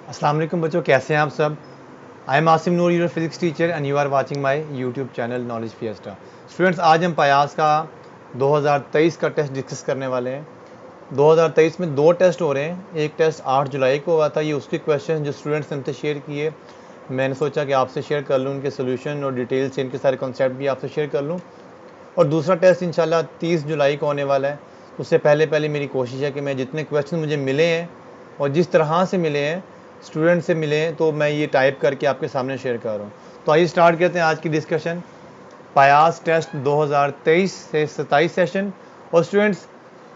अस्सलाम वालेकुम बच्चों, कैसे हैं आप सब। I am Asim Noor, your physics teacher and you are watching my YouTube channel knowledge fiesta. Students, आज हम पयास का 2023 का टेस्ट डिस्कस करने वाले हैं। 2023 में दो टेस्ट हो रहे हैं। एक टेस्ट 8 जुलाई को हुआ था, ये उसके क्वेश्चन जो स्टूडेंट्स ने हमसे शेयर किए, मैंने सोचा कि आपसे शेयर कर लूँ उनके सोल्यूशन और डिटेल से इनके सारे कॉन्सेप्ट भी आपसे शेयर कर लूँ। और दूसरा टेस्ट इंशाल्लाह 30 जुलाई को होने वाला है। उससे पहले पहले मेरी कोशिश है कि मैं जितने क्वेश्चन मुझे मिले हैं और जिस तरह से मिले हैं, स्टूडेंट से मिले हैं, तो मैं ये टाइप करके आपके सामने शेयर कर रहा हूँ। तो आइए स्टार्ट करते हैं आज की डिस्कशन। पयास टेस्ट 2023 से 27 सेशन। और स्टूडेंट्स,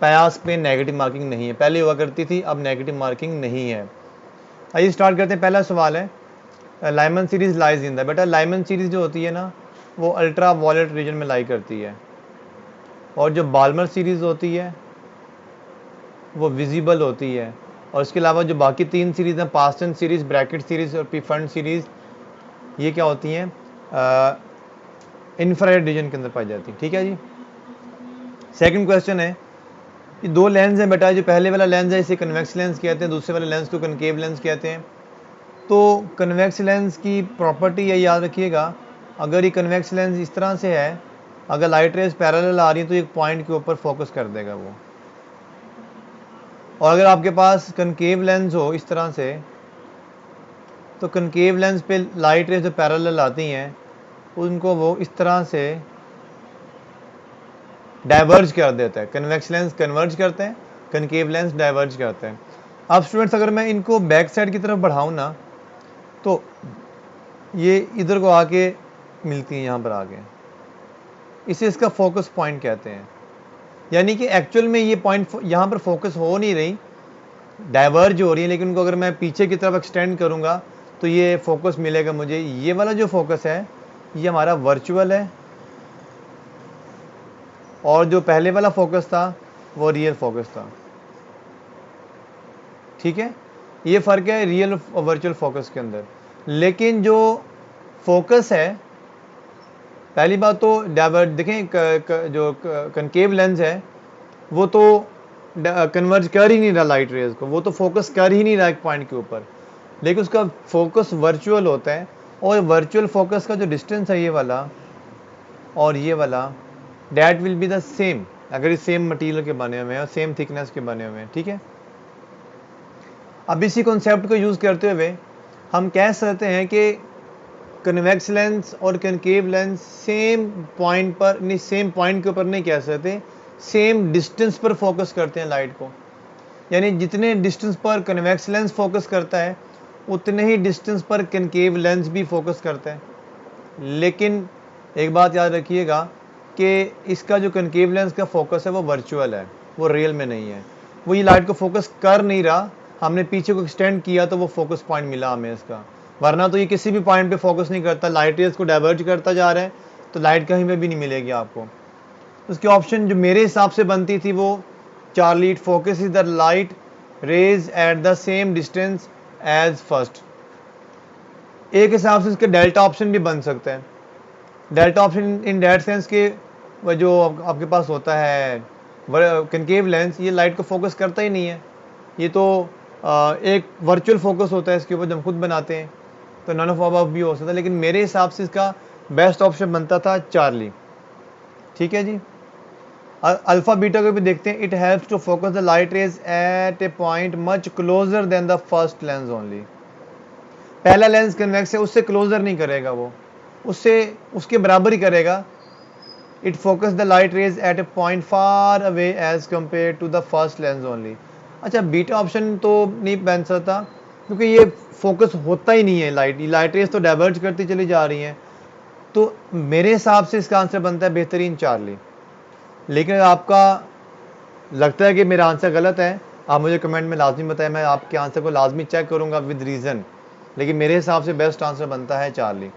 पयास पे नेगेटिव मार्किंग नहीं है, पहले हुआ करती थी, अब नेगेटिव मार्किंग नहीं है। आइए स्टार्ट करते हैं। पहला सवाल है, Lyman series lies in the, बेटा लाइमन सीरीज जो होती है ना, वो अल्ट्रा वायलेट रीजन में लाई करती है, और जो बाल्मर सीरीज़ होती है वो विजिबल होती है। और इसके अलावा जो बाकी तीन सीरीज़ हैं, पास्टन सीरीज़, ब्रैकेट सीरीज़ और पिफंड सीरीज़, ये क्या होती हैं, इंफ्रारेड रीजन के अंदर पाई जाती है। ठीक है जी। सेकंड क्वेश्चन है, ये दो लेंस हैं बेटा। जो पहले वाला लेंस है इसे कन्वेक्स लेंस कहते हैं, दूसरे वाले लेंस को कनकेव लेंस कहते हैं। तो कन्वेक्स लेंस की प्रॉपर्टी ये याद रखिएगा, अगर ये कन्वेक्स लेंस इस तरह से है, अगर लाइट रेज पैरेलल आ रही है तो एक पॉइंट के ऊपर फोकस कर देगा वो। और अगर आपके पास कनकेव लेंस हो इस तरह से, तो कनकेव लेंस पे लाइट रेज जो पैरेलल आती हैं उनको वो इस तरह से डाइवर्ज कर देता है। कन्वेक्स लेंस कन्वर्ज करते हैं, कनकेव लेंस डाइवर्ज करते हैं। अब स्टूडेंट्स, अगर मैं इनको बैक साइड की तरफ बढ़ाऊँ ना, तो ये इधर को आके मिलती हैं, यहाँ पर आके, इसे इसका फोकस पॉइंट कहते हैं। यानी कि एक्चुअल में ये पॉइंट यहाँ पर फोकस हो नहीं रही, डाइवर्ज हो रही है, लेकिन उनको अगर मैं पीछे की तरफ एक्सटेंड करूँगा तो ये फोकस मिलेगा मुझे। ये वाला जो फोकस है ये हमारा वर्चुअल है, और जो पहले वाला फोकस था वो रियल फोकस था। ठीक है, ये फ़र्क है रियल और वर्चुअल फोकस के अंदर। लेकिन जो फोकस है, पहली बात तो डाइवर्ज देखें, जो कनकेव लेंस है वो तो कन्वर्ज कर ही नहीं रहा लाइट रेज को, वो तो फोकस कर ही नहीं रहा एक पॉइंट के ऊपर, लेकिन उसका फोकस वर्चुअल होता है। और वर्चुअल फोकस का जो डिस्टेंस है ये वाला और ये वाला, that will be the same, अगर ये सेम मटेरियल के बने हुए हैं और सेम थिकनेस के बने हुए हैं। ठीक है, अब इसी कॉन्सेप्ट को यूज़ करते हुए हम कह सकते हैं कि कन्वेक्स लेंस और कनकेव लेंस सेम पॉइंट पर नहीं, सेम पॉइंट के ऊपर नहीं कह सकते, सेम डिस्टेंस पर फोकस करते हैं लाइट को। यानी जितने डिस्टेंस पर कन्वेक्स लेंस फोकस करता है उतने ही डिस्टेंस पर कनकेव लेंस भी फोकस करता है। लेकिन एक बात याद रखिएगा कि इसका जो कनकेव लेंस का फोकस है वो वर्चुअल है, वो रियल में नहीं है। वो ये लाइट को फोकस कर नहीं रहा, हमने पीछे को एक्सटेंड किया तो वो फोकस पॉइंट मिला हमें इसका, वरना तो ये किसी भी पॉइंट पे फोकस नहीं करता, लाइट रेज को डाइवर्ज करता जा रहा है, तो लाइट कहीं पे भी नहीं मिलेगी आपको। उसकी ऑप्शन जो मेरे हिसाब से बनती थी वो Charlie, it focus is the light rays at the same distance as first. एक हिसाब से इसके डेल्टा ऑप्शन भी बन सकता है। Delta option in that sense के वह जो आपके पास होता है कनकेव लेंस, ये लाइट को फोकस करता ही नहीं है, ये तो एक वर्चुअल फोकस होता है इसके ऊपर, जब खुद बनाते हैं, तो नन ऑफ अबव भी हो सकता है। लेकिन मेरे हिसाब से इसका बेस्ट ऑप्शन बनता था चार्ली। ठीक है जी। अल्फा बीटा को भी देखते हैं। It helps to focus the light rays at a point much closer than the first lens only. पहला लेंस कन्वेक्स है, उससे क्लोजर नहीं करेगा, वो उससे उसके बराबर ही करेगा। It focus the light rays at a point far away as compare to the first lens only. अच्छा, बीटा ऑप्शन तो नहीं बन सकता क्योंकि ये फोकस होता ही नहीं है, लाइट रेज तो डाइवर्ज करती चली जा रही हैं। तो मेरे हिसाब से इसका आंसर बनता है बेहतरीन चार्ली। लेकिन अगर आपका लगता है कि मेरा आंसर गलत है, आप मुझे कमेंट में लाजमी बताएं, मैं आपके आंसर को लाजमी चेक करूंगा विद रीज़न। लेकिन मेरे हिसाब से बेस्ट आंसर बनता है चार्ली।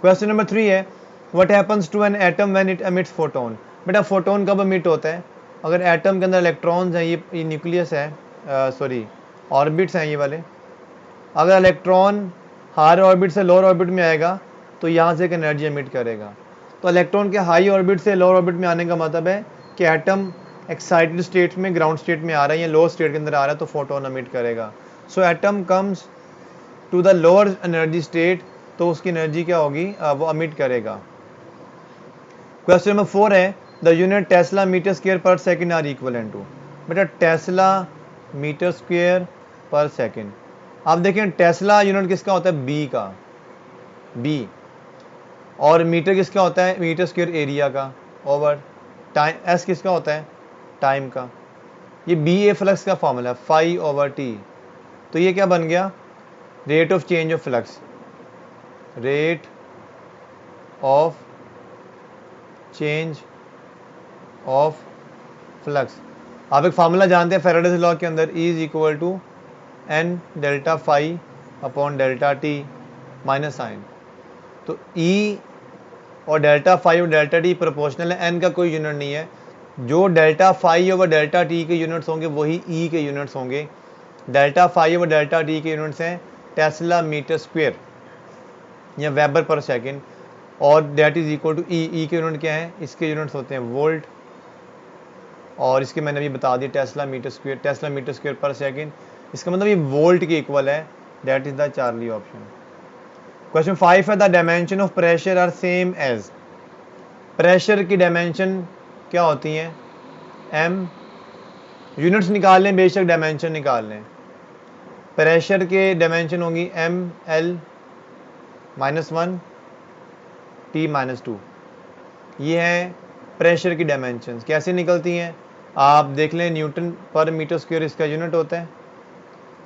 क्वेश्चन नंबर 3 है, what happens to an atom when it emits photon. बेटा फोटोन कब एमिट होता है, अगर एटम के अंदर इलेक्ट्रॉन्स हैं, ये न्यूक्लियस है, सॉरी ऑर्बिट्स हैं ये वाले, अगर इलेक्ट्रॉन हायर ऑर्बिट से लोअर ऑर्बिट में आएगा तो यहाँ से एक एनर्जी एमिट करेगा। तो इलेक्ट्रॉन के हाई ऑर्बिट से लोअर ऑर्बिट में आने का मतलब है कि एटम एक्साइटेड स्टेट में, ग्राउंड स्टेट में आ रहा है या लोअर स्टेट के अंदर आ रहा है, तो फोटोन एमिट करेगा। So atom comes to the lower energy state, तो उसकी एनर्जी क्या होगी, वो अमिट करेगा। क्वेश्चन नंबर 4 है the unit tesla metre square per second are equivalent to. बेटा tesla metre square per second, आप देखें टेस्ला यूनिट किसका होता है, बी का, बी, और मीटर किसका होता है, मीटर स्क्वायर एरिया का, ओवर टाइम, एस किसका होता है, टाइम का। ये बी ए फ्लक्स का फॉर्मूला है, फाई ओवर टी। तो ये क्या बन गया, rate of change of flux, rate of change of flux. आप एक फार्मूला जानते हैं फैराडेज लॉ के अंदर, E is equal to N delta phi upon delta T minus sign. तो E और डेल्टा फाई और डेल्टा टी प्रोपोर्शनल है, एन का कोई यूनिट नहीं है। जो delta phi over delta T के यूनिट्स होंगे वही E के यूनिट्स होंगे। Delta phi over delta T के यूनिट्स हैं टेस्ला मीटर स्क्वायर या वेबर पर सेकेंड, और that is equal to E के यूनिट क्या है, इसके यूनिट्स होते हैं वोल्ट, और इसके मैंने अभी बता दिया tesla metre square per second, इसका मतलब ये वोल्ट के इक्वल है, that is the Charlie option. Question 5 है the dimension of pressure are same as. Pressure की डायमेंशन क्या होती हैं, एम, यूनिट्स निकाल लें बेशक डायमेंशन निकाल लें। प्रेशर के डायमेंशन होंगी एम एल -1 टी -2। ये हैं प्रेशर की डायमेंशंस। कैसे निकलती हैं, आप देख लें न्यूटन पर मीटर स्क्वायर इसका यूनिट होता है,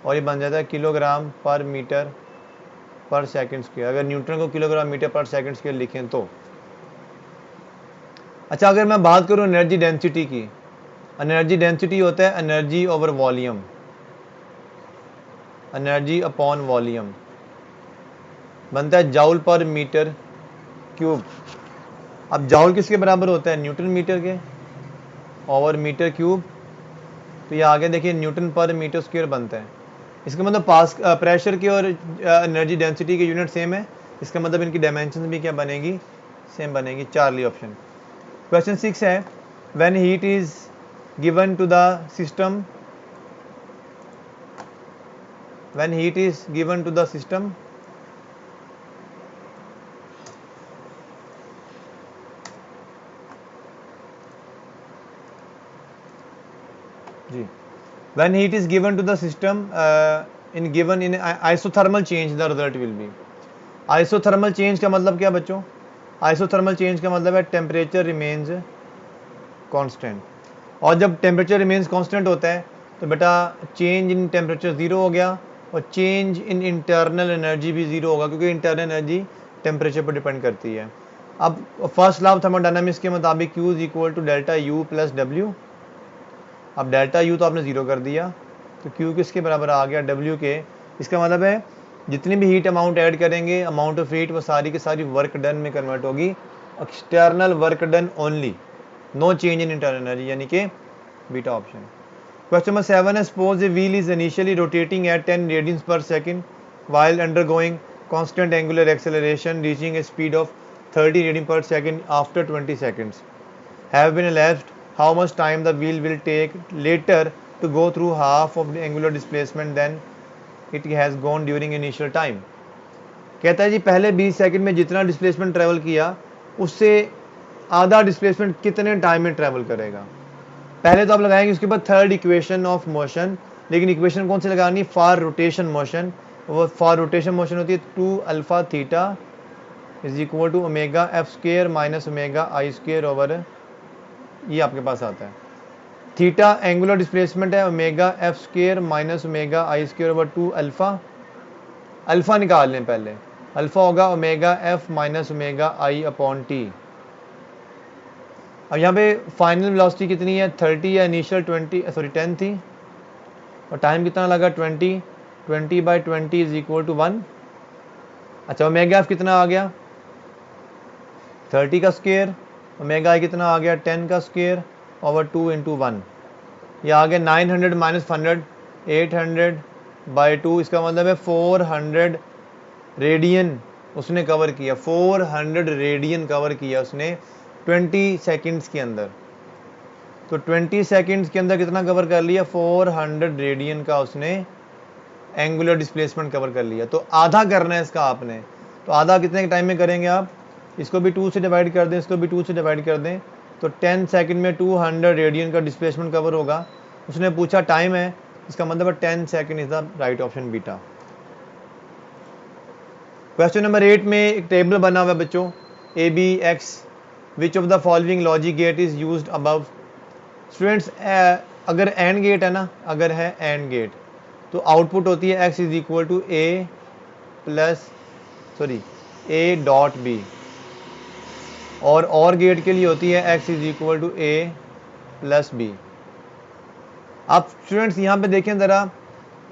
और ये बन जाता है किलोग्राम पर मीटर पर सेकंड स्क्वायर, अगर न्यूटन को किलोग्राम मीटर पर सेकंड स्क्वायर लिखें तो। अच्छा, अगर मैं बात करूं एनर्जी डेंसिटी की, एनर्जी डेंसिटी होता है energy over volume, energy upon volume, बनता है जाउल पर मीटर क्यूब। अब जाउल किसके बराबर होता है, न्यूटन मीटर के, ओवर मीटर क्यूब। तो ये आगे देखिए न्यूटन पर मीटर स्क्वायर बनता है। इसका मतलब पास प्रेशर की और एनर्जी डेंसिटी के यूनिट सेम है, इसका मतलब इनकी डायमेंशन भी क्या बनेगी, सेम बनेगी, चार्ली ऑप्शन। क्वेश्चन 6 है when heat is given to the system, when heat is given to the system, जी, when heat is given to the system in given in isothermal change the result will be। isothermal change का मतलब क्या बच्चों, isothermal change का मतलब है temperature remains constant, और जब टेम्परेचर रिमेन्स कांस्टेंट होता है तो बेटा चेंज इन टेम्परेचर ज़ीरो हो गया, और चेंज इन इंटरनल एनर्जी भी ज़ीरो होगा, क्योंकि इंटरनल एनर्जी टेम्परेचर पर डिपेंड करती है। अब फर्स्ट लॉ ऑफ थर्मोडायनामिक्स के मुताबिक Q is equal to delta U plus W। अब डेल्टा U तो आपने ज़ीरो कर दिया, तो Q किसके बराबर आ गया, W के। इसका मतलब है जितनी भी हीट अमाउंट ऐड करेंगे, अमाउंट ऑफ हीट वो सारी की सारी वर्क डन में कन्वर्ट होगी, external work done only, no change in internal energy, यानी कि बीटा ऑप्शन। क्वेश्चन नंबर 7 है suppose a wheel is initially rotating at 10 radians per second while undergoing constant angular acceleration reaching a speed of 30 radians per second after 20 seconds have been elapsed, how much time the wheel will take later to go through half of the angular displacement than it has gone during initial time। कहता है जी पहले 20 second में जितना displacement travel किया उससे आधा displacement कितने time में ट्रेवल करेगा। पहले तो आप लगाएंगे उसके बाद थर्ड इक्वेशन ऑफ मोशन, लेकिन इक्वेशन कौन सी लगानी, फॉर रोटेशन मोशन। वो फॉर रोटेशन मोशन होती है 2 alpha theta is equal to omega F square minus omega I square over, ये आपके पास आता है। थीटा एंगुलर डिस्प्लेसमेंट है, omega F square minus omega I square over 2 alpha. Alpha निकाल लें पहले, अल्फा होगा omega F minus omega I upon T. अब यहाँ पे फाइनल वेलोसिटी कितनी है, 30 या इनिशियल 10 थी, और टाइम कितना लगा 20 बाई 20 इज इक्वल टू 1। अच्छा ओमेगा एफ कितना आ गया 30 का स्क्वेयर, ओमेगा आई कितना आ गया 10 का स्क्वेयर ओवर 2 इंटू 1, ये आ गया 900 माइनस 100 800 बाई 2, इसका मतलब है 400 रेडियन उसने कवर किया, 400 रेडियन कवर किया उसने 20 सेकंड्स के अंदर। तो 20 सेकंड्स के अंदर कितना कवर कर लिया, 400 रेडियन का उसने एंगुलर डिस्प्लेसमेंट कवर कर लिया। तो आधा करना है इसका आपने, तो आधा कितने टाइम में करेंगे आप? इसको भी 2 से डिवाइड कर दें, इसको भी 2 से डिवाइड कर दें, तो 10 सेकंड में 200 रेडियन का डिस्प्लेसमेंट कवर होगा। उसने पूछा टाइम है, इसका मतलब 10 second is the right option beta. Question number 8 में एक टेबल बना हुआ है बच्चों, A B X, which of the following logic gate is used above. Students अगर एंड गेट है ना, अगर है एंड गेट, तो आउटपुट होती है x is equal to A plus sorry A dot B, OR gate के लिए होती है x is equal to A plus B. आप स्टूडेंट्स यहाँ पे देखें ज़रा,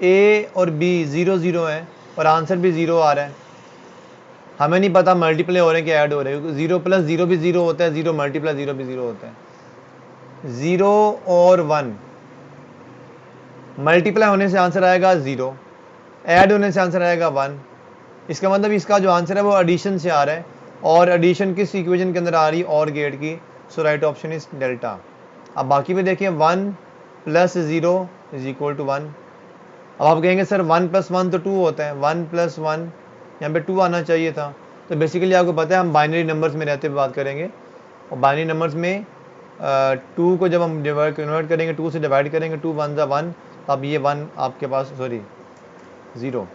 a और b 0 0 है और आंसर भी 0 आ रहा है। हमें नहीं पता मल्टीप्लाई हो रहे हैं कि ऐड हो रहे हैं, 0 प्लस 0 भी 0 होता है, 0 मल्टीप्लाई 0 भी 0 होता है। 0 और 1 मल्टीप्लाई होने से आंसर आएगा 0, ऐड होने से आंसर आएगा 1। इसका मतलब इसका जो आंसर है वो एडिशन से आ रहा है, और एडिशन किस इक्वेशन के अंदर आ रही है? और गेट की। सो राइट ऑप्शन इज डेल्टा। अब बाकी में देखिए 1 प्लस 0 इज इक्वल टू 1। अब आप कहेंगे सर 1 प्लस 1 तो 2 होता है, 1 प्लस 1 यहाँ पे 2 आना चाहिए था। तो बेसिकली आपको पता है हम बाइनरी नंबर्स में रहते हुए बात करेंगे, और बाइनरी नंबर्स में 2 को जब हम कन्वर्ट करेंगे, 2 से डिवाइड करेंगे, 2 1 ज़ा 1, अब ये 1 आपके पास, सॉरी 0,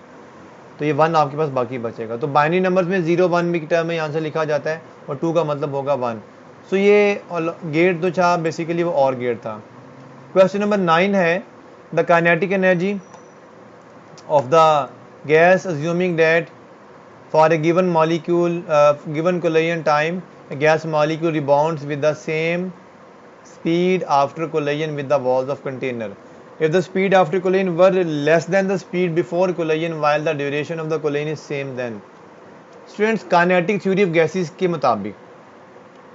तो ये 1 आपके पास बाकी बचेगा। तो बाइनरी नंबर्स में 0 1 भी टर्म में आंसर लिखा जाता है, और 2 का मतलब होगा 1। सो ये गेट जो था बेसिकली वो और गेट था। क्वेश्चन नंबर 9 है, the kinetic energy of the gas assuming that for a given molecule given collision time a gas molecule rebounds with the same speed after collision with the walls of container. If the speed after collision were less than the speed before collision while the duration of the collision is same, then students kinetic theory of gases के मुताबिक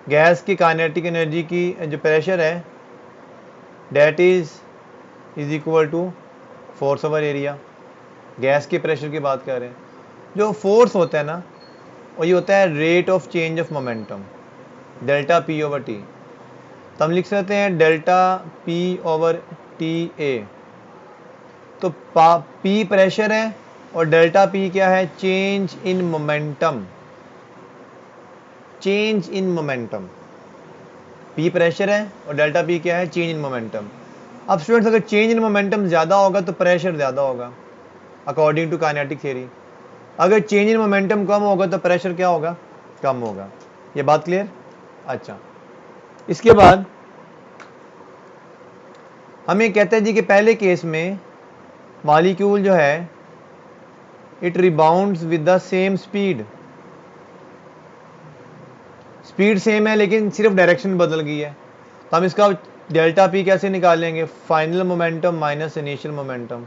gas की kinetic energy की जो pressure है that is equal to force over area. Gas के pressure की बात कर रहे हैं, जो फोर्स होता है ना वो ये होता है rate of change of momentum, delta P over T. तो हम लिख सकते हैं delta P over T A. तो पी प्रेशर है और डेल्टा पी क्या है? Change in momentum, change in momentum. P pressure है और डेल्टा पी क्या है? Change in momentum. अब स्टूडेंट्स अगर चेंज इन मोमेंटम ज़्यादा होगा तो प्रेशर ज़्यादा होगा अकॉर्डिंग टू काइनेटिक थ्योरी। अगर चेंज इन मोमेंटम कम होगा तो प्रेशर क्या होगा? कम होगा। ये बात क्लियर? अच्छा, इसके बाद हमें कहते हैं जी कि पहले केस में मॉलिक्यूल जो है it rebounds with the same speed, speed same है लेकिन सिर्फ डायरेक्शन बदल गई है। तो हम इसका डेल्टा पी कैसे निकालेंगे? Final momentum minus initial momentum.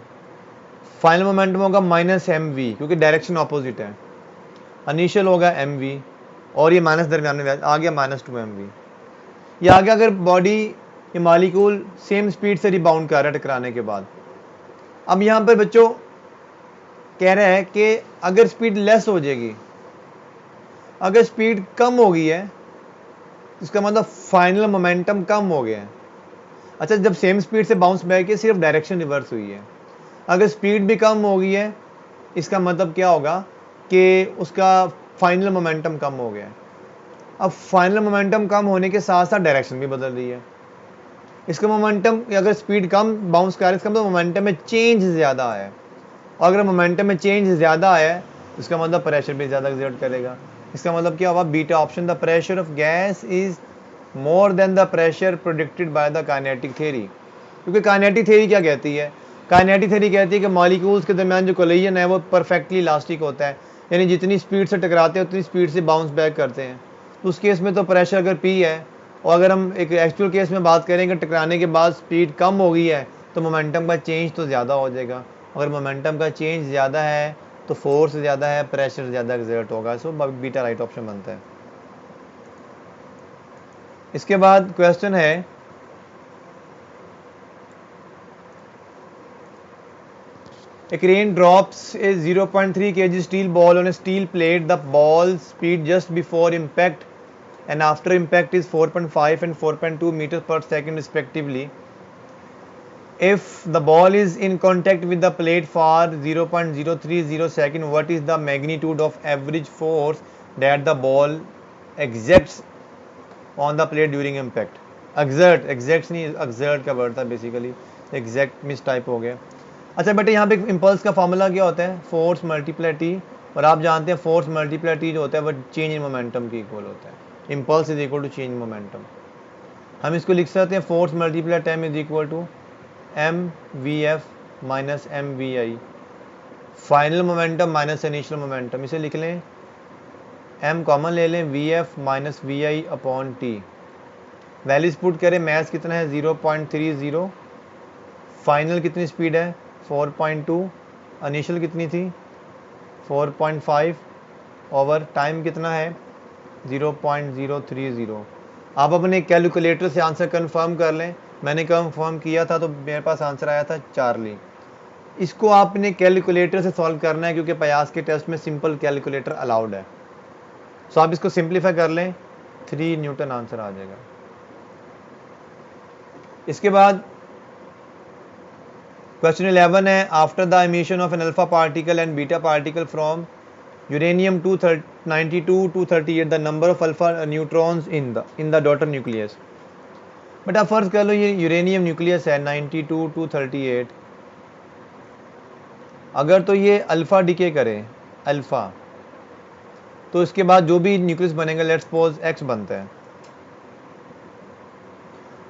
Final momentum होगा माइनस एम वी क्योंकि डायरेक्शन ऑपोजिट है, इनिशियल होगा एम वी, और ये माइनस दरमियान में आ गया माइनस 2 एम वी। ये आ गया अगर बॉडी ये मॉलिक्यूल सेम स्पीड से रिबाउंड कर रहा है टकराने के बाद। अब यहाँ पर बच्चों कह रहा है कि अगर स्पीड लेस हो जाएगी, अगर स्पीड कम हो गई है इसका मतलब फाइनल मोमेंटम कम हो गया है। अच्छा, जब सेम स्पीड से बाउंस बैक है सिर्फ डायरेक्शन रिवर्स हुई है। अगर स्पीड भी कम हो गई है इसका मतलब क्या होगा कि उसका फाइनल मोमेंटम कम हो गया है। अब फाइनल मोमेंटम कम होने के साथ साथ डायरेक्शन भी बदल रही है। इसका मोमेंटम अगर स्पीड कम बाउंस कर रहा है इसका मतलब मोमेंटम में चेंज ज़्यादा आया है, और अगर मोमेंटम में चेंज ज़्यादा आया है इसका मतलब प्रेशर भी ज़्यादा एग्जर्ट करेगा। इसका मतलब क्या होगा? Beta option, the pressure of gas is more than the pressure predicted by the kinetic theory. क्योंकि काइनेटिक थ्योरी क्या कहती है? काइनेटिक थ्योरी कहती है कि मॉलिक्यूल्स के दरमियान जो कोलिजन है वो परफेक्टली इलास्टिक होता है, यानी जितनी स्पीड से टकराते हैं उतनी स्पीड से बाउंस बैक करते हैं। उस केस में तो प्रेशर अगर पी है, और अगर हम एक एक्चुअल केस में बात करें कि टकराने के बाद स्पीड कम हो गई है तो मोमेंटम का चेंज तो ज़्यादा हो जाएगा। अगर मोमेंटम का चेंज ज़्यादा है तो फोर्स ज़्यादा है, प्रेशर ज़्यादा एक्सर्ट होगा। सो बीटा राइट ऑप्शन बनता है। इसके बाद क्वेश्चन है, a crane drops a 0.3 kg steel ball on a steel plate. The ball speed just before impact and after impact is 4.5 and 4.2 meters per second respectively. If the ball is in contact with the plate for 0.030 second, what is the magnitude of average force that the ball exerts on the plate during impact? Exact नहीं, exert का word था basically, exact miss type हो गया। अच्छा बेटे, यहाँ पे impulse का फॉर्मूला क्या होता है? फोर्स मल्टीप्लाई टी, और आप जानते हैं फोर्स मल्टीप्लाई टी जो होता है वो चेंज इन मोमेंटम के इक्वल होता है। Impulse is equal to change in momentum. हम इसको लिख सकते हैं force multiply time is equal to M V F minus M V I, final momentum minus initial momentum. इसे लिख लें, एम कॉमन ले लें, V F minus V I upon T. Values put करें, मैथ कितना है 0.30, फाइनल कितनी स्पीड है 4.2, इनिशियल कितनी थी 4.5, ओवर टाइम कितना है 0.030। आप अपने कैलकुलेटर से आंसर कंफर्म कर लें। मैंने कंफर्म किया था तो मेरे पास आंसर आया था चार्ली। इसको आपने कैलकुलेटर से सॉल्व करना है क्योंकि पयास के टेस्ट में सिंपल कैलकुलेटर अलाउड है। सो आप इसको सिंप्लीफाई कर लें, 3 न्यूटन आंसर आ जाएगा। इसके बाद क्वेश्चन 11 है, after the emission of an alpha particle and beta particle from uranium 292 to 38 the number of alpha neutrons in the daughter nucleus. But आप फर्ज कर लो ये यूरेनियम न्यूक्लियस है 92 to 38, अगर तो ये अल्फा डिके करे अल्फा, तो इसके बाद जो भी न्यूक्लियस बनेगा, लेट्स सपोज एक्स बनता है,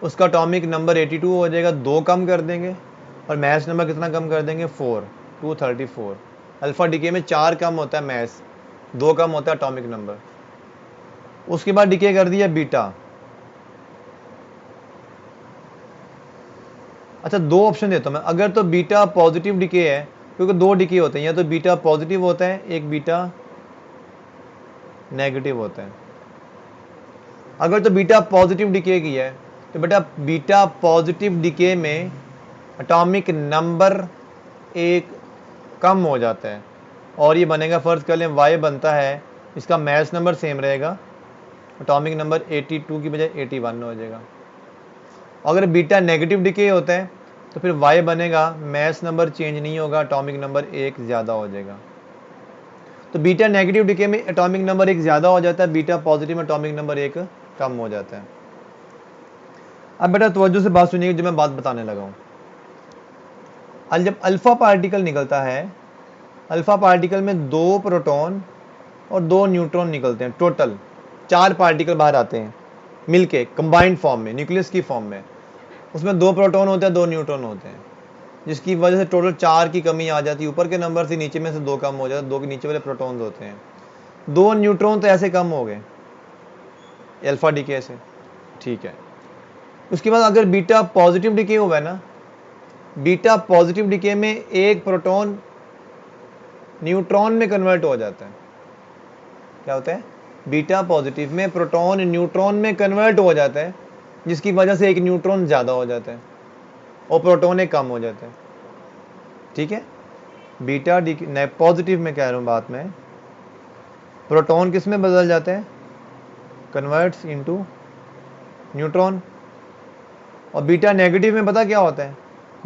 उसका एटॉमिक नंबर 82 हो जाएगा, 2 कम कर देंगे, और मैस नंबर कितना कम कर देंगे 4, 234। अल्फा डिके में 4 कम होता है मैस, 2 कम होता है एटॉमिक नंबर। उसके बाद डिके कर दिया बीटा। अच्छा, 2 ऑप्शन देता हूँ मैं, अगर तो बीटा पॉजिटिव डिके है, क्योंकि 2 डिके होते हैं, या तो बीटा पॉजिटिव होता है, एक बीटा नेगेटिव होता है। अगर तो बीटा पॉजिटिव डिके की है तो बेटा बीटा पॉजिटिव डिके में एटॉमिक नंबर 1 कम हो जाता है, और ये बनेगा, फर्ज कर लें वाई बनता है, इसका मैस नंबर सेम रहेगा, एटॉमिक नंबर 82 की बजाय 81 हो जाएगा। अगर बीटा नेगेटिव डिके होता है तो फिर वाई बनेगा, मैस नंबर चेंज नहीं होगा, एटॉमिक नंबर 1 ज़्यादा हो जाएगा। तो बीटा नेगेटिव डिके में एटॉमिक नंबर 1 ज़्यादा हो जाता है, बीटा पॉजिटिव में एटॉमिक नंबर 1 कम हो जाता है। अब बेटा तवज्जो से बात सुनिए जो मैं बात बताने लगा हूँ। जब अल्फा पार्टिकल निकलता है, अल्फा पार्टिकल में 2 प्रोटॉन और 2 न्यूट्रॉन निकलते हैं, टोटल 4 पार्टिकल बाहर आते हैं मिलके कंबाइंड फॉर्म में, न्यूक्लियस की फॉर्म में। उसमें 2 प्रोटॉन होते हैं, 2 न्यूट्रॉन होते हैं, जिसकी वजह से टोटल 4 की कमी आ जाती है। ऊपर के नंबर से नीचे में से 2 कम हो जाते हैं, 2 के नीचे वाले प्रोटॉन्स होते हैं। 2 न्यूट्रॉन तो ऐसे कम हो गए अल्फा डिके से, ठीक है। उसके बाद अगर बीटा पॉजिटिव डिके हुआ है ना, बीटा पॉजिटिव डिके में एक प्रोटॉन न्यूट्रॉन में कन्वर्ट हो जाता है। क्या होता है? बीटा पॉजिटिव में प्रोटॉन न्यूट्रॉन में कन्वर्ट हो जाता है, जिसकी वजह से एक न्यूट्रॉन ज़्यादा हो जाता है और प्रोटॉन एक कम हो जाता है, ठीक है। बीटा पॉजिटिव में कह रहा हूँ बात में, प्रोटॉन किस में बदल जाते हैं, कन्वर्ट्स इनटू न्यूट्रॉन। और बीटा नेगेटिव में पता क्या होता है,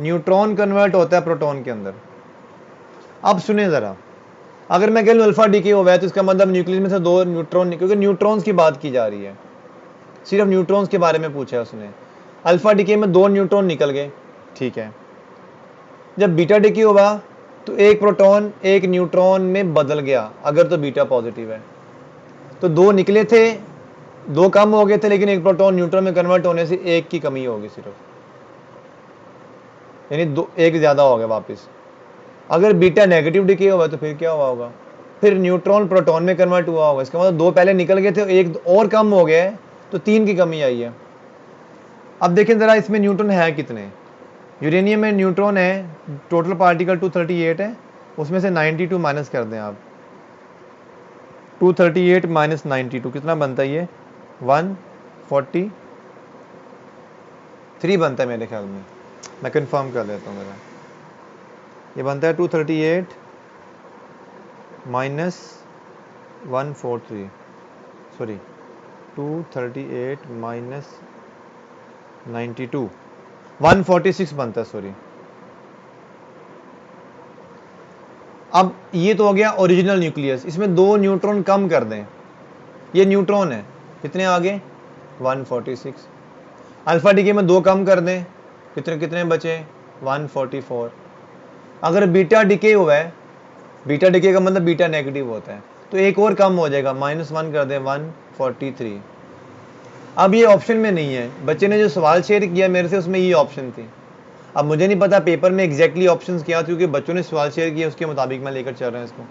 न्यूट्रॉन कन्वर्ट होता है प्रोटॉन के अंदर। अब सुने ज़रा, अगर मैं कह लूँ अल्फा डिके हुआ है तो इसका मतलब न्यूक्लियस में से 2 न्यूट्रॉन, क्योंकि न्यूट्रॉन्स की बात की जा रही है, सिर्फ न्यूट्रॉन्स के बारे में पूछा है उसने। अल्फा डिके में 2 न्यूट्रॉन निकल गए, ठीक है। जब बीटा डिके हुआ तो एक प्रोटॉन एक न्यूट्रॉन में बदल गया, अगर तो बीटा पॉजिटिव है तो 2 निकले थे, 2 कम हो गए थे, लेकिन एक प्रोटॉन न्यूट्रॉन में कन्वर्ट होने से 1 की कमी होगी सिर्फ, यानी 1 ज़्यादा हो गया वापस। अगर बीटा नेगेटिव डिके हुआ तो फिर क्या हुआ होगा, फिर न्यूट्रॉन प्रोटॉन में कन्वर्ट हुआ होगा, इसका मतलब 2 पहले निकल गए थे, 1 और कम हो गया है, तो 3 की कमी आई है। अब देखें ज़रा इसमें न्यूट्रॉन है कितने। यूरेनियम में न्यूट्रॉन है, टोटल पार्टिकल 238 है, उसमें से 92 माइनस कर दें आप, 238 माइनस 92 कितना बनता है, ये 143 बनता है मेरे ख्याल में, मैं कंफर्म कर देता हूँ मेरा। ये बनता है 238 माइनस 143, सॉरी 238 माइनस 92, 146 बनता है, सॉरी। अब ये तो हो गया ओरिजिनल न्यूक्लियस, इसमें 2 न्यूट्रॉन कम कर दें, ये न्यूट्रॉन है, कितने आगे 146। अल्फा डिके में 2 कम कर दें, कितने कितने बचे 144। अगर बीटा डिके हुआ है, बीटा डिके का मतलब बीटा नेगेटिव होता है, तो एक और कम हो जाएगा, -1 कर दें 143। अब ये ऑप्शन में नहीं है, बच्चे ने जो सवाल शेयर किया मेरे से उसमें ये ऑप्शन थी। अब मुझे नहीं पता पेपर में एग्जैक्टली ऑप्शंस क्या थे, क्योंकि बच्चों ने सवाल शेयर किया उसके मुताबिक मैं लेकर चल रहा हूँ इसको।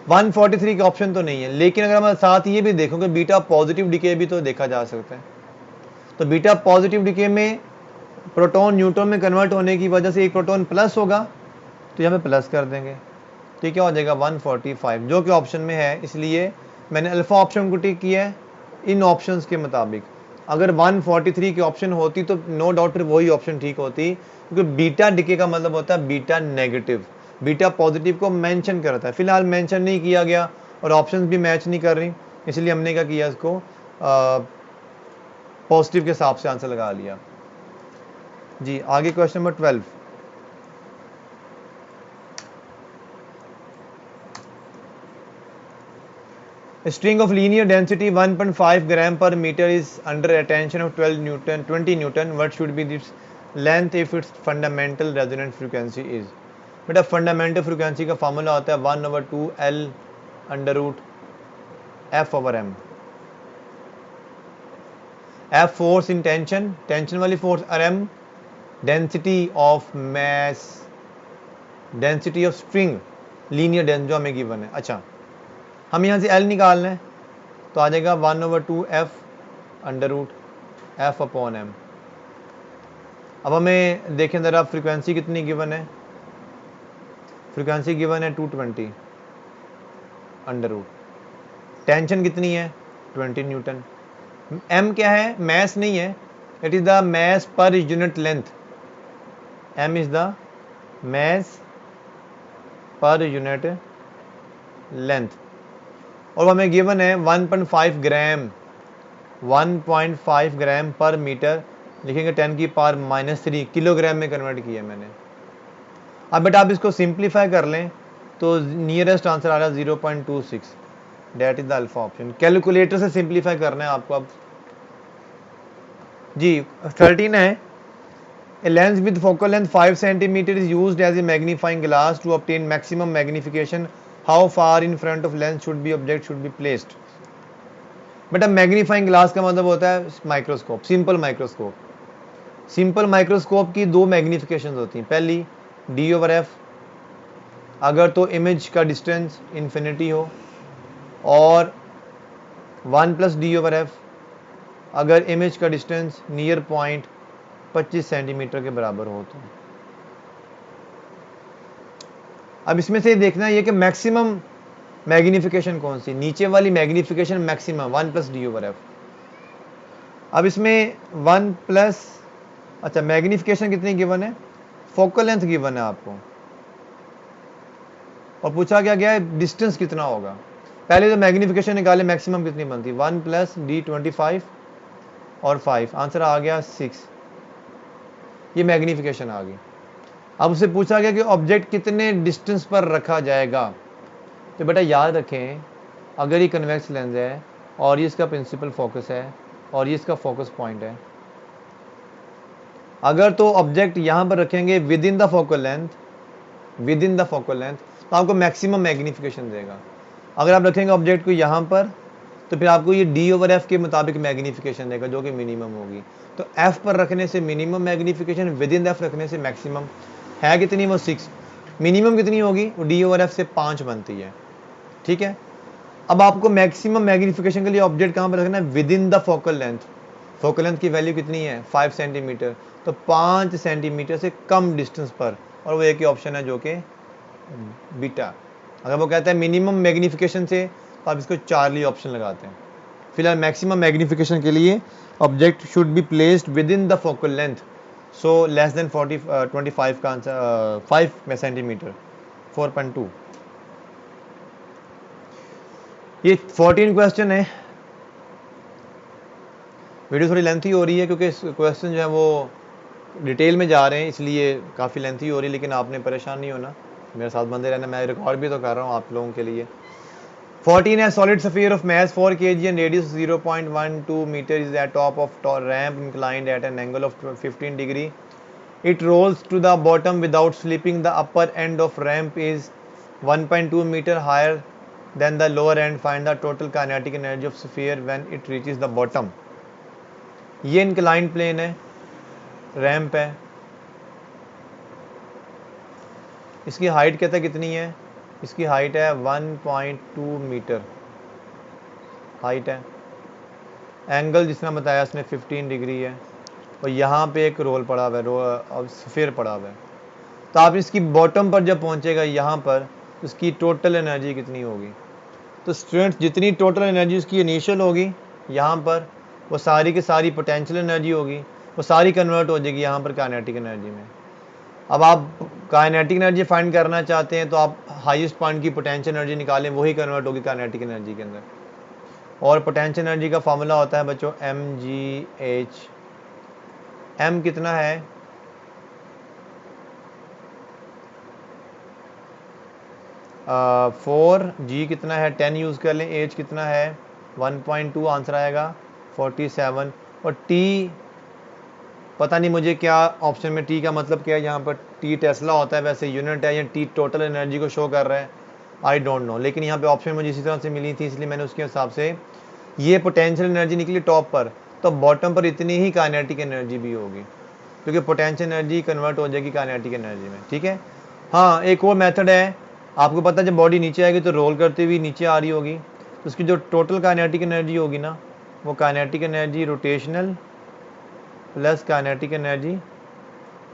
143 का ऑप्शन तो नहीं है, लेकिन अगर मैं साथ ये भी देखूँ कि बीटा पॉजिटिव डिके भी तो देखा जा सकता है, तो बीटा पॉजिटिव डिके में प्रोटॉन न्यूट्रॉन में कन्वर्ट होने की वजह से एक प्रोटॉन प्लस होगा, तो यहाँ पे प्लस कर देंगे, तो क्या हो जाएगा 145, जो कि ऑप्शन में है, इसलिए मैंने अल्फा ऑप्शन को टिक किया है इन ऑप्शंस के मुताबिक। अगर 143 की ऑप्शन होती तो नो डाउट फिर वही ऑप्शन ठीक होती, क्योंकि बीटा डिके का मतलब होता है बीटा नेगेटिव, बीटा पॉजिटिव को मेंशन करता है, फिलहाल मेंशन नहीं किया गया और ऑप्शंस भी मैच नहीं कर रही, इसलिए हमने क्या किया, इसको पॉजिटिव के हिसाब से आंसर लगा लिया। जी आगे question number 12। A string of linear density 1.5 gram per meter is under a tension of 20 Newton. What should be its length if its fundamental resonance frequency is? बेटा फंडामेंटल फ्रीक्वेंसी का formula होता है 1/2 L under root F/m। F force in tension, tension वाली force, और M density of mass, density of string linear dense जो हमें given है। अच्छा, हम यहाँ से L निकालना है, तो आ जाएगा 1/2 F अंडर रूट F/m। अब हमें देखें ज़रा फ्रीक्वेंसी कितनी गिवन है, फ्रीक्वेंसी गिवन है 220 अंडर रूट, टेंशन कितनी है 20 न्यूटन, M क्या है, मैस नहीं है, it is the mass per unit length, M is the mass per unit length, और हमें गिवन है 1.5 ग्राम, 1.5 ग्राम पर मीटर, लिखेंगे 10⁻³ किलोग्राम में कन्वर्ट किया मैंने। अब बेटा आप इसको सिंप्लीफाई कर लें तो नियरेस्ट आंसर आ रहा है 0.26, that is the alpha option. Calculator से सिंप्लीफाई करना है आपको। अब जी 13 है, A lens with focal length 5 cm is used as a magnifying glass to obtain maximum magnification. How far in front of lens should be object should be placed? बेटा magnifying glass का मतलब होता है microscope, simple microscope. Simple microscope की 2 magnification होती हैं, पहली D/F, अगर तो इमेज का डिस्टेंस इन्फिनिटी हो, और 1 + D/F अगर इमेज का डिस्टेंस नियर पॉइंट 25 सेंटीमीटर के बराबर हो तो। अब इसमें से देखना है ये कि मैक्सिमम मैग्निफिकेशन कौन सी, नीचे वाली मैग्निफिकेशन मैक्सिमम 1 + D/F। अब इसमें 1 प्लस, अच्छा मैग्निफिकेशन कितनी गिवन है, फोकल लेंथ गिवन है आपको, और पूछा क्या गया है डिस्टेंस कितना होगा। पहले तो मैग्निफिकेशन निकाले, मैक्सिमम कितनी बनती, 1 + D25 और 5, आंसर आ गया 6, ये मैग्निफिकेशन आ गई। अब उससे पूछा गया कि ऑब्जेक्ट कितने डिस्टेंस पर रखा जाएगा, तो बेटा याद रखें अगर ये कन्वेक्स लेंस है और ये इसका प्रिंसिपल फोकस है और ये इसका फोकस पॉइंट है, अगर तो ऑब्जेक्ट यहाँ पर रखेंगे with in the focal length, with in the focal length, तो आपको मैक्सिमम मैग्निफिकेशन देगा। अगर आप रखेंगे ऑब्जेक्ट को यहाँ पर, तो फिर आपको ये D/F के मुताबिक मैग्निफिकेशन देगा जो कि मिनिमम होगी। तो F पर रखने से minimum magnification, with in F रखने से मैक्सिमम, है कितनी वो 6, मिनिमम कितनी होगी वो D/F से 5 बनती है, ठीक है। अब आपको मैक्सिमम मैग्निफिकेशन के लिए ऑब्जेक्ट कहाँ पर रखना है, with in the focal length, focal length की वैल्यू कितनी है 5 सेंटीमीटर, तो 5 सेंटीमीटर से कम डिस्टेंस पर, और वो एक ही ऑप्शन है जो कि बीटा। अगर वो कहता है मिनिमम मैग्निफिकेशन से, तो आप इसको चार्ली ऑप्शन लगाते हैं। फिलहाल मैक्सिमम मैग्निफिकेशन के लिए object should be placed with in the focal length, so less than 25 का आंसर 5 सेंटीमीटर 4.2। ये 14 क्वेश्चन है, वीडियो थोड़ी लेंथी हो रही है क्योंकि क्वेश्चन जो है वो डिटेल में जा रहे हैं इसलिए काफ़ी लेंथी हो रही है, लेकिन आपने परेशान नहीं होना, मेरे साथ बंदे रहना, मैं रिकॉर्ड भी तो कर रहा हूँ आप लोगों के लिए। 14 है solid sphere of mass 4 kg and radius 0.12 meter is at top of ramp inclined at an angle of 15 degree. It rolls to the bottom without slipping. The upper end of ramp is 1.2 meter higher than the lower end. Find the total kinetic energy of sphere when it reaches the bottom. ये inclined plane है, ramp है, इसकी height कहता है कितनी है, इसकी height है 1.2 मीटर हाइट है, एंगल जिसने बताया उसने 15 डिग्री है, और यहाँ पे एक रोल पड़ा हुआ है, स्फीयर पड़ा हुआ है। तो आप इसकी बॉटम पर जब पहुँचेगा यहाँ पर, तो इसकी टोटल एनर्जी कितनी होगी। तो स्टूडेंट्स जितनी टोटल एनर्जी उसकी इनिशियल होगी यहाँ पर, वो सारी की सारी पोटेंशियल एनर्जी होगी, वो सारी कन्वर्ट हो जाएगी यहाँ पर काइनेटिक एनर्जी में। अब आप काइनेटिक एनर्जी फाइंड करना चाहते हैं तो आप हाईएस्ट पॉइंट की पोटेंशियल एनर्जी निकालें, वही कन्वर्ट होगी काइनेटिक एनर्जी के अंदर। और पोटेंशियल एनर्जी का फॉर्मूला होता है बच्चों mgh। m कितना है, 4, g कितना है 10 यूज़ कर लें, h कितना है 1.2, आंसर आएगा 47। और t पता नहीं मुझे क्या ऑप्शन में t का मतलब क्या है, यहाँ पर t टेस्ला होता है वैसे यूनिट है, या t टोटल एनर्जी को शो कर रहा है, आई डोंट नो। लेकिन यहाँ पे ऑप्शन मुझे इसी तरह से मिली थी इसलिए मैंने उसके हिसाब से ये पोटेंशियल एनर्जी निकली टॉप पर, तो बॉटम पर इतनी ही काइनेटिक एनर्जी भी होगी, क्योंकि पोटेंशियल एनर्जी कन्वर्ट हो जाएगी काइनेटिक एनर्जी में। ठीक है, हाँ एक और मेथड है, आपको पता है जब बॉडी नीचे आएगी तो रोल करते हुए नीचे आ रही होगी, तो उसकी जो टोटल काइनेटिक एनर्जी होगी ना, वो kinetic energy rotational plus kinetic energy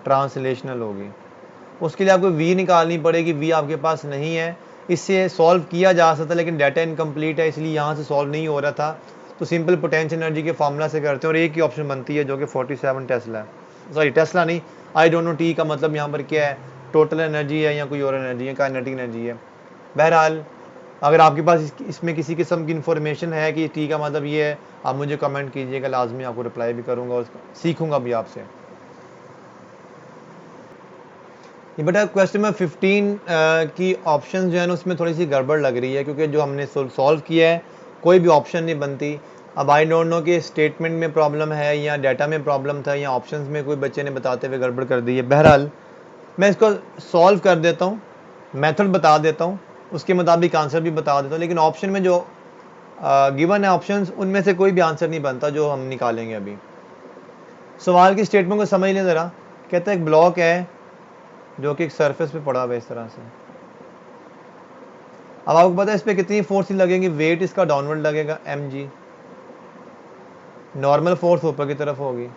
translational होगी। उसके लिए आपको v निकालनी पड़ेगी, v आपके पास नहीं है, इससे सॉल्व किया जा सकता है लेकिन डाटा इनकम्प्लीट है इसलिए यहाँ से सॉल्व नहीं हो रहा था, तो सिंपल पोटेंशियल एनर्जी के फार्मूला से करते हैं, और एक ही ऑप्शन बनती है जो कि 47 टेस्ला है, सॉरी टेस्ला नहीं, आई डोंट नो टी का मतलब यहाँ पर क्या है, टोटल एनर्जी है या कोई और एनर्जी है, काइनेटिक एनर्जी है। बहरहाल अगर आपके पास इसमें किसी किस्म की इन्फॉर्मेशन है कि टी का मतलब ये है, आप मुझे कमेंट कीजिएगा, लाजमी आपको रिप्लाई भी करूँगा और सीखूँगा भी आपसे। ये बेटा क्वेश्चन नंबर 15 की ऑप्शन जो है ना उसमें थोड़ी सी गड़बड़ लग रही है, क्योंकि जो हमने सॉल्व किया है कोई भी ऑप्शन नहीं बनती। अब आई डोंट नो कि स्टेटमेंट में प्रॉब्लम है या डाटा में प्रॉब्लम था या ऑप्शंस में कोई बच्चे ने बताते हुए गड़बड़ कर दी है। बहरहाल मैं इसको सॉल्व कर देता हूँ, मेथड बता देता हूँ, उसके मुताबिक आंसर भी बता देता हूँ, लेकिन ऑप्शन में जो गिवन है ऑप्शंस उनमें से कोई भी आंसर नहीं बनता जो हम निकालेंगे अभी। सवाल की स्टेटमेंट को समझ लें ज़रा। कहता है एक ब्लॉक है जो कि एक सरफेस पे पड़ा हुआ है इस तरह से। अब आपको पता है इस पर कितनी फोर्स लगेंगी, वेट इसका डाउनवर्ड लगेगा mg, नॉर्मल फोर्स ऊपर की तरफ होगी,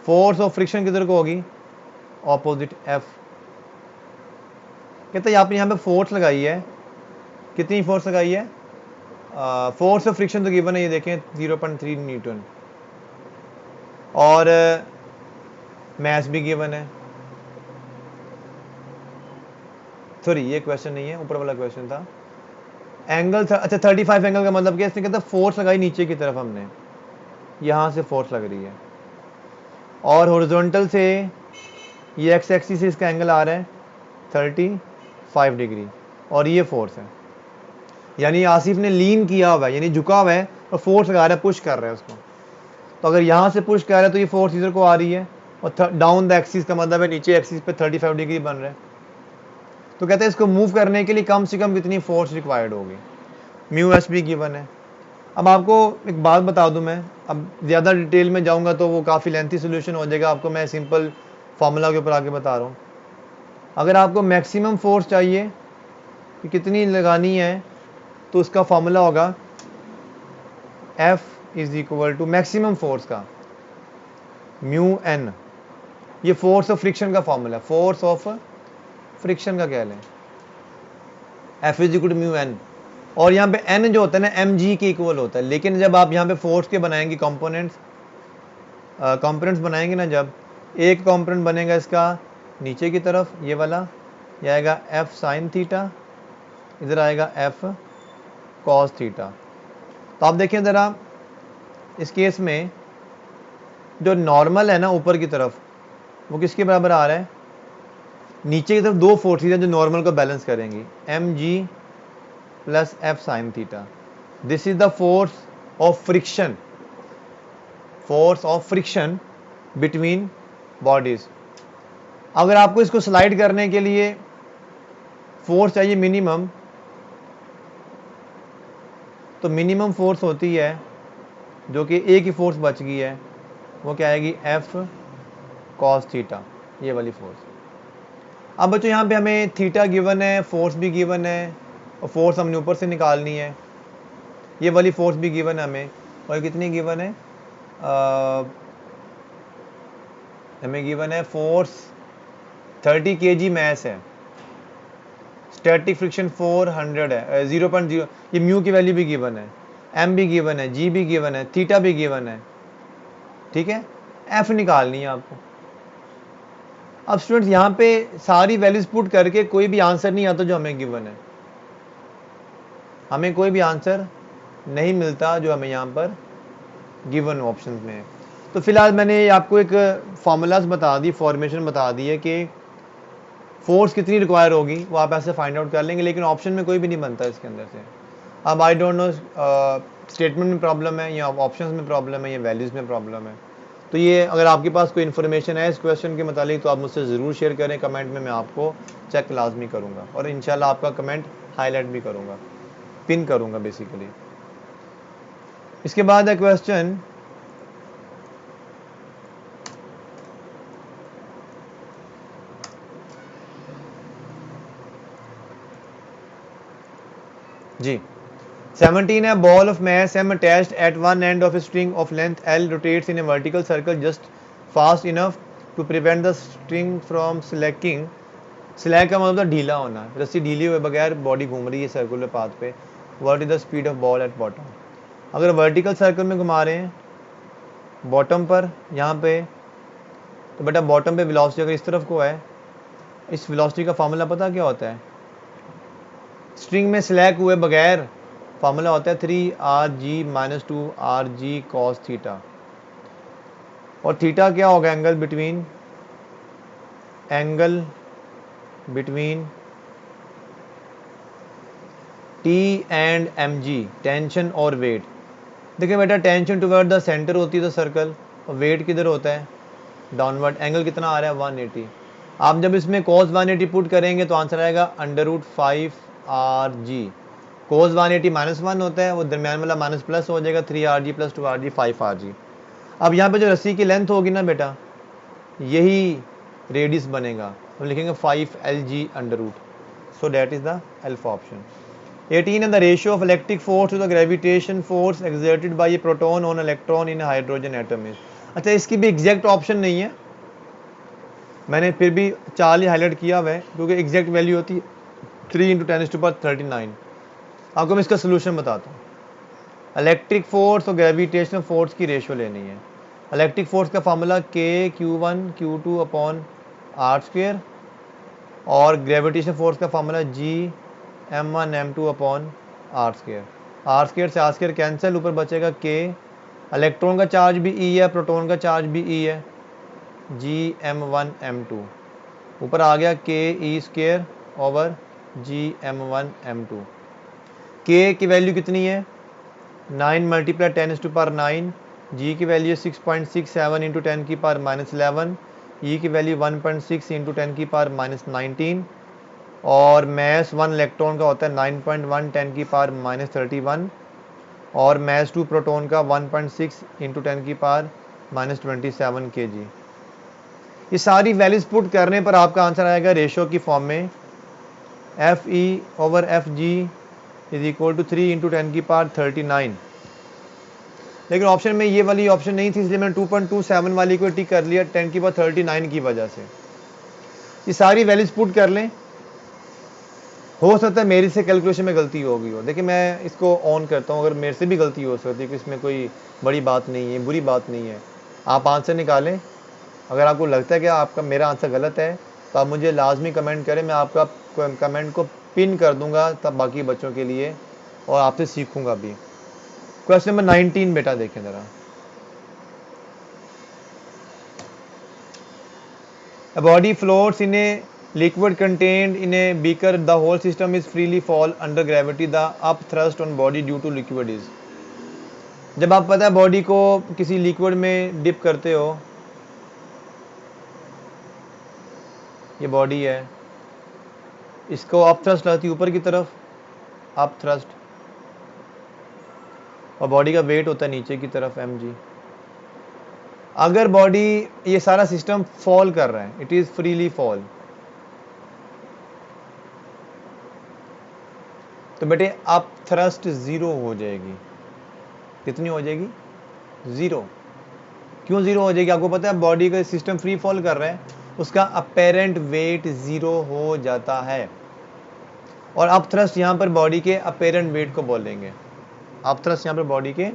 फोर्स ऑफ फ्रिक्शन किधर को होगी, ऑपोजिट f। कहते हैं आपने यहाँ पे फोर्स लगाई है, कितनी फोर्स लगाई है, फोर्स ऑफ फ्रिक्शन तो गिवन है, ये देखें 0.3 न्यूटन, और मैस भी गिवन है, सॉरी ये क्वेश्चन नहीं है, ऊपर वाला क्वेश्चन था। एंगल अच्छा 35 एंगल का मतलब क्या, इसने कहता फोर्स लगाई नीचे की तरफ, हमने यहाँ से फोर्स लग रही है, और हॉरिजॉन्टल से ये एक्स एक्सिस से इसका एंगल आ रहा है 35 डिग्री, और ये फोर्स है, यानी आसिफ ने लीन किया हुआ है यानी झुका हुआ है और फोर्स लगा रहा है, पुश कर रहा है उसको। तो अगर यहाँ से पुश कर रहा है तो ये फोर्स इधर को आ रही है, और डाउन द एक्सिस का मतलब है नीचे एक्सिस पे 35 डिग्री बन रहा है। तो कहते हैं इसको मूव करने के लिए कम से कम कितनी फोर्स रिक्वायर्ड होगी, म्यू एस भी गिवन है। अब आपको एक बात बता दूं, मैं अब ज़्यादा डिटेल में जाऊंगा तो वो काफ़ी लेंथी सोल्यूशन हो जाएगा, आपको मैं सिंपल फार्मूला के ऊपर आके बता रहा हूँ। अगर आपको मैक्सिमम फोर्स चाहिए कि कितनी लगानी है, तो उसका फार्मूला होगा F is equal to maximum force का म्यू एन, ये फोर्स ऑफ फ्रिक्शन का फार्मूला, फोर्स ऑफ फ्रिक्शन का कह लें, F is equal to mu N, और यहाँ पे n जो होता है ना mg के इक्वल होता है। लेकिन जब आप यहाँ पे फोर्स के बनाएंगे कंपोनेंट्स बनाएंगे ना, जब एक कंपोनेंट बनेगा इसका नीचे की तरफ ये वाला, ये आएगा f साइन थीटा, इधर आएगा f कॉस थीटा। तो आप देखें ज़रा इस केस में जो नॉर्मल है ना ऊपर की तरफ, वो किसके बराबर आ रहा है, नीचे की तरफ दो फोर्सेज हैं जो नॉर्मल को बैलेंस करेंगी, M G plus F sine theta. This is the force of friction, force of friction between bodies. अगर आपको इसको स्लाइड करने के लिए फोर्स चाहिए मिनिमम, तो मिनिमम फोर्स होती है जो कि ए की फोर्स बच गई है, वो क्या आएगी, एफ कॉस थीटा, ये वाली फोर्स। अब बच्चों यहाँ पे हमें थीटा गिवन है, फोर्स भी गिवन है, और फोर्स हमने ऊपर से निकालनी है, ये वाली फोर्स भी गिवन है हमें, और कितनी गिवन है, हमें गिवन है फोर्स 30 kg मैस है, स्टैटिक फ्रिक्शन 400 है, 0.0, ये म्यू की वैल्यू भी गिवन है, एम भी गिवन है, जी भी गिवन है, थीटा भी गिवन है, ठीक है। एफ निकालनी है आपको। अब स्टूडेंट्स यहाँ पे सारी वैल्यूज पुट करके कोई भी आंसर नहीं आता जो हमें गिवन है, हमें कोई भी आंसर नहीं मिलता जो हमें यहाँ पर गिवन ऑप्शन में है। तो फिलहाल मैंने आपको एक फॉर्मूलाज बता दी, फॉर्मेशन बता दी है कि फोर्स कितनी रिक्वायर होगी, वो आप ऐसे फाइंड आउट कर लेंगे, लेकिन ऑप्शन में कोई भी नहीं बनता इसके अंदर से। अब आई डोंट नो स्टेटमेंट में प्रॉब्लम है या ऑप्शंस में प्रॉब्लम है या वैल्यूज़ में प्रॉब्लम है। तो ये अगर आपके पास कोई इन्फॉर्मेशन है इस क्वेश्चन के मुतालिक तो आप मुझसे ज़रूर शेयर करें कमेंट में, मैं आपको चेक लाजमी करूँगा और इंशाल्लाह आपका कमेंट हाईलाइट भी करूँगा, पिन करूँगा बेसिकली। इसके बाद है क्वेश्चन जी 17 है, ball of mass m attached at one end of a string of length L rotates in a vertical circle just fast enough to prevent the string from slacking। Slack का मतलब ढीला होना, रस्सी ढीली हुए बगैर बॉडी घूम रही है सर्कुलर पाथ पे। What is the speed of ball at bottom. अगर वर्टिकल सर्कल में घुमा रहे हैं बॉटम पर यहाँ पे, तो बेटा बॉटम पे वेलोसिटी अगर इस तरफ को है, इस वेलोसिटी का फार्मूला पता क्या होता है, स्ट्रिंग में स्लैक हुए बगैर फार्मूला होता है 3 - 2 RG cos थीटा, और थीटा क्या होगा, angle between T and mg, tension और वेट। देखिए बेटा टेंशन टुवर्ड द सेंटर होती है तो सर्कल, और वेट किधर होता है, डाउनवर्ड। एंगल कितना आ रहा है 180। आप जब इसमें cos 180 पुट करेंगे तो आंसर आएगा √5 RG। cos 180 -1 होता है, वो दरमियान वाला माइनस प्लस हो जाएगा, 3RG + 2RG 5RG। अब यहाँ पे जो रस्सी की लेंथ होगी ना बेटा, यही रेडियस बनेगा, हम लिखेंगे 5LG√। So that is the alpha option. 18 है, the ratio of electric force to the gravitation force exerted by a proton on electron in hydrogen atom is. अच्छा इसकी भी एग्जैक्ट ऑप्शन नहीं है, मैंने फिर भी 4 ही हाईलाइट किया हुआ है क्योंकि एग्जैक्ट वैल्यू होती है 3 × 10⁻39। आपको मैं इसका सोल्यूशन बताता हूँ। इलेक्ट्रिक फोर्स और ग्रेविटेशनल फोर्स की रेशियो लेनी है। इलेक्ट्रिक फोर्स का फार्मूला K(Q1Q2)/r², और ग्रेविटेशनल फोर्स का फार्मूला G(M1M2)/r²। r² से r² कैंसिल, ऊपर बचेगा K। इलेक्ट्रॉन का चार्ज भी E है, प्रोटॉन का चार्ज भी E है, G(M1M2), ऊपर आ गया KE²/G(M1M2). K की वैल्यू कितनी है, 9 × 10⁻9, G की वैल्यू 6.67 × 10⁻11, E की वैल्यू 1.6 × 10⁻19, और मैस 1 इलेक्ट्रॉन का होता है 9.1 10⁻31, और मैस 2 प्रोटॉन का 1.6 × 10⁻27 kg। ये सारी वैल्यूज पुट करने पर आपका आंसर आएगा रेशो की फॉर्म में FE/FG = 3 × 10⁻39। लेकिन ऑप्शन में ये वाली ऑप्शन नहीं थी, इसलिए मैंने 2.27 वाली को टिक कर लिया 10⁻39 की वजह से। ये सारी वैल्यूज पुट कर लें, हो सकता है मेरी से कैलकुलेशन में गलती होगी हो। देखिए मैं इसको ऑन करता हूँ, अगर मेरे से भी गलती हो सकती है कि इसमें कोई बड़ी बात नहीं है, बुरी बात नहीं है। आप आंसर निकालें, अगर आपको लगता है कि आपका मेरा आंसर गलत है तो आप मुझे लाजमी कमेंट करें, मैं आपका कमेंट को पिन कर दूंगा तब बाकी बच्चों के लिए, और आपसे सीखूंगा भी। क्वेश्चन नंबर 19 बेटा देखें ज़रा। A body floats in a liquid contained in a beaker. The whole system is freely fall under gravity. The up thrust on body due to liquid is. जब आप पता है बॉडी को किसी लिक्विड में डिप करते हो, ये बॉडी है, इसको अप थ्रस्ट लगती है ऊपर की तरफ, अप थ्रस्ट, और बॉडी का वेट होता है नीचे की तरफ mg. अगर बॉडी ये सारा सिस्टम फॉल कर रहा है, इट इज फ्रीली फॉल, तो बेटे अप थ्रस्ट जीरो हो जाएगी. कितनी हो जाएगी? जीरो. क्यों जीरो हो जाएगी? आपको पता है बॉडी का सिस्टम फ्री फॉल कर रहा है, उसका अपेरेंट वेट जीरो हो जाता है. और अप थ्रस्ट यहाँ पर बॉडी के अपेरेंट वेट को बोलेंगे. अप थ्रस्ट यहाँ पर बॉडी के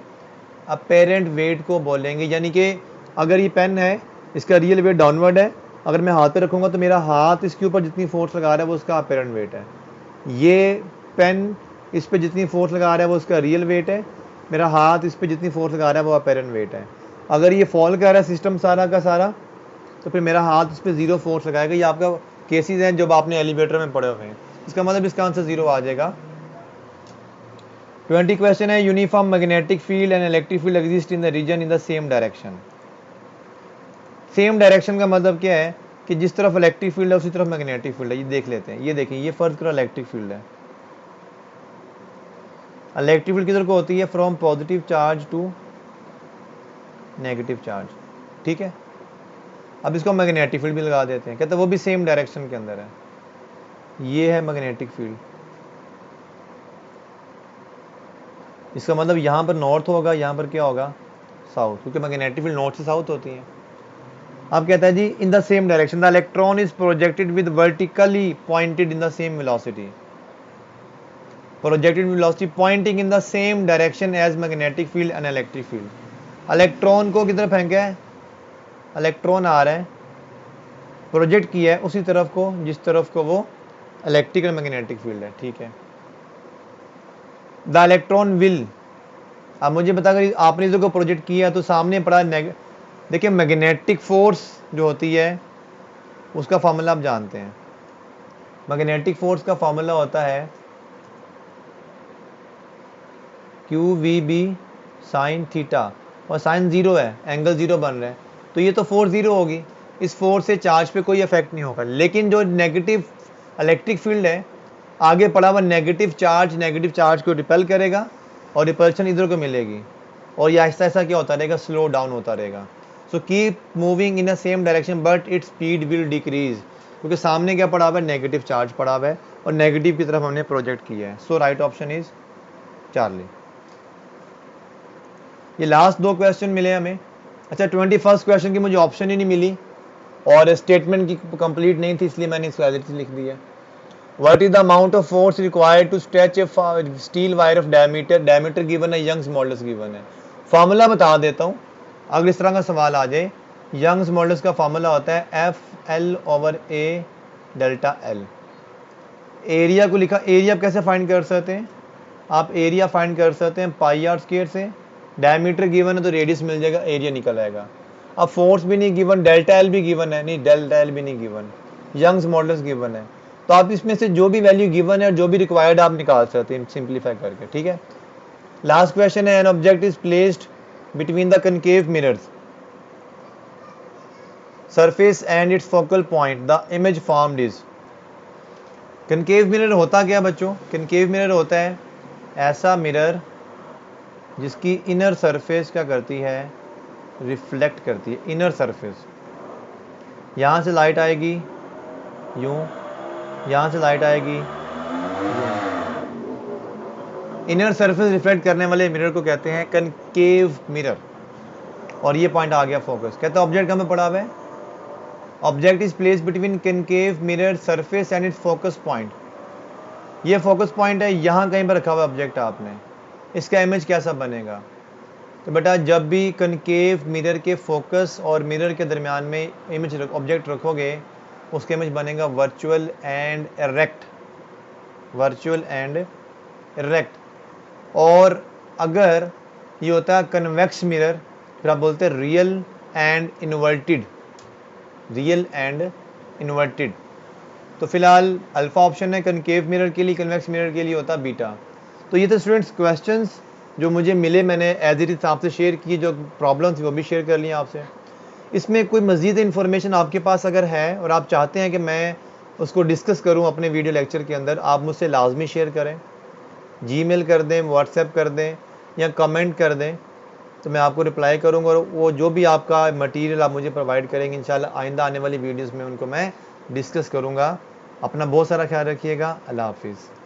अपेरेंट वेट को बोलेंगे. यानी कि अगर ये पेन है, इसका रियल वेट डाउनवर्ड है, अगर मैं हाथ पे रखूँगा तो मेरा हाथ इसके ऊपर जितनी फोर्स लगा रहा है वो उसका अपेरेंट वेट है. ये पेन इस पे जितनी फोर्स लगा रहा है वो उसका रियल वेट है, मेरा हाथ इस पे जितनी फोर्स लगा रहा है वो अपेरेंट वेट है. अगर ये फॉल कर रहा है सिस्टम सारा का सारा, तो फिर मेरा हाथ इस पे जीरो फोर्स लगाएगा. ये आपका केसेस हैं जब आपने एलिवेटर में पढ़े हुए हैं. इसका मतलब इसका आंसर जीरो आ जाएगा. 20 क्वेश्चन है. Uniform magnetic field and electric field exist in the region in the same direction. Same direction का मतलब क्या है कि जिस तरफ इलेक्ट्रिक फील्ड है उसी तरफ मैग्नेटिक फील्ड है. ये देख लेते हैं. ये देखिए, ये फर्ज करो इलेक्ट्रिक फील्ड है. इलेक्ट्रिक फील्ड किधर को होती है? From positive charge to negative charge. ठीक है. अब इसको मैग्नेटिक फील्ड भी लगा देते हैं. कहते हैं वो भी सेम डायरेक्शन के अंदर है. ये है मैग्नेटिक फील्ड. इसका मतलब यहाँ पर नॉर्थ होगा, यहाँ पर क्या होगा? साउथ, क्योंकि मैग्नेटिक फील्ड नॉर्थ से साउथ होती है. अब कहता है जी in the same direction the electron is projected with vertically pointed in the same velocity. Projected velocity pointing in the same direction as magnetic field and electric field. Electron को किधर फेंका है? इलेक्ट्रॉन आ रहा है, प्रोजेक्ट किया है उसी तरफ को जिस तरफ को वो इलेक्ट्रिक एंड मैग्नेटिक फील्ड है. ठीक है. द इलेक्ट्रॉन विल, अब मुझे बता, अगर आपने इसको प्रोजेक्ट किया तो सामने पड़ा देखिए मैग्नेटिक फोर्स जो होती है उसका फॉर्मूला आप जानते हैं. मैग्नेटिक फोर्स का फॉर्मूला होता है QVB साइन थीटा, और साइन जीरो है, एंगल जीरो बन रहा है, तो ये तो फोर्स जीरो होगी. इस फोर्स से चार्ज पे कोई इफेक्ट नहीं होगा. लेकिन जो नेगेटिव इलेक्ट्रिक फील्ड है, आगे पड़ा हुआ नेगेटिव चार्ज को रिपेल करेगा और रिपल्शन इधर को मिलेगी, और ये आहिस्ता आहिस्ता क्या होता रहेगा? स्लो डाउन होता रहेगा. So keep moving in a same direction but its speed will decrease, क्योंकि सामने क्या पड़ा हुआ है? नेगेटिव चार्ज पड़ा हुआ है और नेगेटिव की तरफ हमने प्रोजेक्ट किया है. सो राइट ऑप्शन इज चार्ली. ये लास्ट दो क्वेश्चन मिले हमें. अच्छा, 21st क्वेश्चन की मुझे ऑप्शन ही नहीं मिली और स्टेटमेंट की कंप्लीट नहीं थी, इसलिए मैंने इसको एज इट इज लिख दिया. What is the amount of force required to stretch a steel wire of diameter given है, यंग्स मॉडल्स गिवन है. फार्मूला बता देता हूँ अगर इस तरह का सवाल आ जाए. यंग्स मॉडल्स का फार्मूला होता है FL/A डेल्टा L. एरिया को लिखा, एरिया कैसे फाइंड कर सकते हैं? आप एरिया फाइंड कर सकते हैं πr² से. डायमीटर गिवन है तो रेडियस मिल जाएगा, एरिया निकल आएगा. अब फोर्स भी नहीं गिवन, डेल्टा L भी गिवन है, नहीं डेल्टा L भी नहीं गिवन, यंग्स मॉडल्स गिवन है. तो आप इसमें से जो भी वैल्यू गिवन है और जो भी रिक्वायर्ड आप निकाल सकते हैं सिंप्लीफाई करके. ठीक है. लास्ट क्वेश्चन है. An object is placed between the concave mirrors surface and it's focal point, the image formed is. Concave mirror होता क्या बच्चों? कनकेव मिरर होता है ऐसा मिरर जिसकी इनर सरफेस क्या करती है? रिफ्लेक्ट करती है. इनर सरफेस, यहाँ से लाइट आएगी यूं, यहाँ से लाइट आएगी यूं. इनर सरफेस रिफ्लेक्ट करने वाले मिरर को कहते हैं कनकेव मिरर. और ये पॉइंट आ गया फोकस. कहते हैं ऑब्जेक्ट हमें पढ़ा हुआ है, object is place between concave mirror surface and it's focus point. ये फोकस पॉइंट है, यहाँ कहीं पर रखा हुआ ऑब्जेक्ट आपने. इसका इमेज कैसा बनेगा? तो बेटा जब भी कनकेव मिरर के फोकस और मिरर के दरमियान में इमेज ऑब्जेक्ट रखोगे, उसका इमेज बनेगा virtual and erect. Virtual and erect. और अगर ये होता है कन्वेक्स मिरर, फिर आप बोलते हैं real and inverted. Real and inverted. तो फिलहाल अल्फ़ा ऑप्शन है कनकेव मिरर के लिए, कन्वेक्स मिरर के लिए होता है बीटा। तो ये तो स्टूडेंट्स क्वेश्चंस जो मुझे मिले, मैंने एज इट इज़ आपसे शेयर किए, जो प्रॉब्लम थी वो भी शेयर कर लिया आपसे। इसमें कोई मज़ीद इन्फॉर्मेशन आपके पास अगर है और आप चाहते हैं कि मैं उसको डिस्कस करूं अपने वीडियो लेक्चर के अंदर, आप मुझसे लाजमी शेयर करें, जीमेल कर दें, व्हाट्सएप कर दें या कमेंट कर दें, तो मैं आपको रिप्लाई करूंगा। और वो जो भी आपका मटेरियल आप मुझे प्रोवाइड करेंगे, इंशाल्लाह आइंदा आने वाली वीडियोस में उनको मैं डिस्कस करूंगा। अपना बहुत सारा ख्याल रखिएगा। अल्लाह हाफिज़।